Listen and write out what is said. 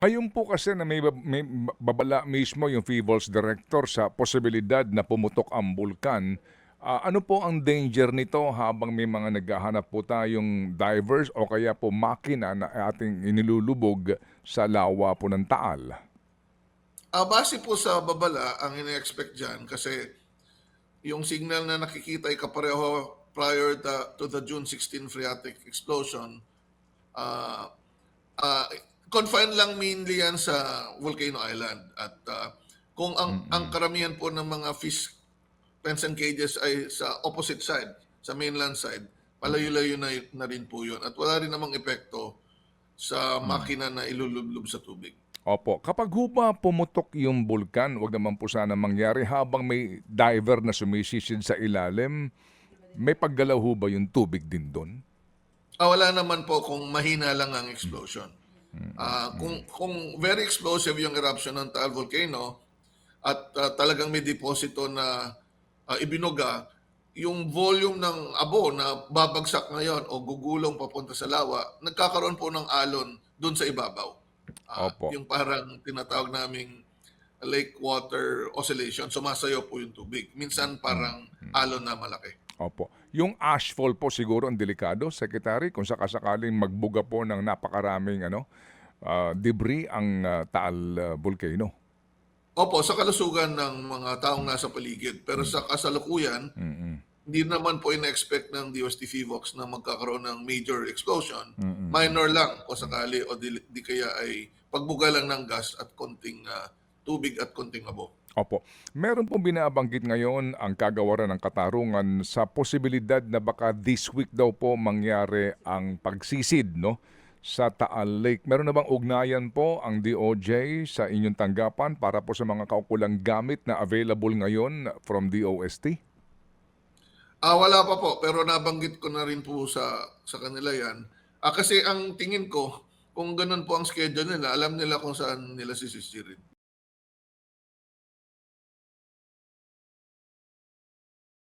Ngayon po kasi na may babala mismo yung PHIVOLS director sa posibilidad na pumutok ang bulkan. Ano po ang danger nito habang may mga naghahanap po tayong divers o kaya po makina na ating inilulubog sa lawa po ng Taal? Base po sa babala, ang ine-expect diyan kasi yung signal na nakikita ay kapareho prior to the June 16 phreatic explosion, ah, ah, confined lang mainly yan sa Volcano Island at kung ang Mm. karamihan po ng mga fish pens and cages ay sa opposite side, sa mainland side, Mm. palayo-layo na rin po yun at wala rin namang epekto sa Hmm. makina na ilulublob sa tubig. Opo. Kapag ho ba pumutok yung bulkan, wag naman po sana mangyari habang may diver na sumisisid sa ilalim, may paggalaw ho ba yung tubig din dun? Wala naman po kung mahina lang ang Hmm. explosion. Mm. Mm. Kung very explosive yung eruption ng Taal Volcano at talagang may deposito na ibinuga, yung volume ng abo na babagsak ngayon o gugulong papunta sa lawa, nagkakaroon po ng alon doon sa ibabaw. Opo. Yung parang tinatawag naming lake water oscillation, sumasayaw po yung tubig. Minsan Mm. parang Mm. alon na malaki. Opo. Yung ashfall po siguro ang delikado, Secretary, kung sakasakaling magbuga po ng napakaraming debris ang Taal Volcano. Opo, sa kalusugan ng mga taong nasa paligid. Pero Mm. sa kasalukuyan, Mm. hindi naman po ina-expect ng DOST FIVOX na magkakaroon ng major explosion. Mm. Mm. Minor lang o Mm. sakali o di kaya ay pagbuga lang ng gas at konting tubig at konting abo. Opo. Meron pong binabanggit ngayon ang kagawaran ng katarungan sa posibilidad na baka this week daw po mangyari ang pagsisid, no, sa Taal Lake. Meron na bang ugnayan po ang DOJ sa inyong tanggapan para po sa mga kaukulang gamit na available ngayon from DOST? Wala pa po, pero nabanggit ko na rin po sa kanila 'yan. Kasi ang tingin ko, kung gano'n po ang schedule nila, alam nila kung saan nila sisisirin.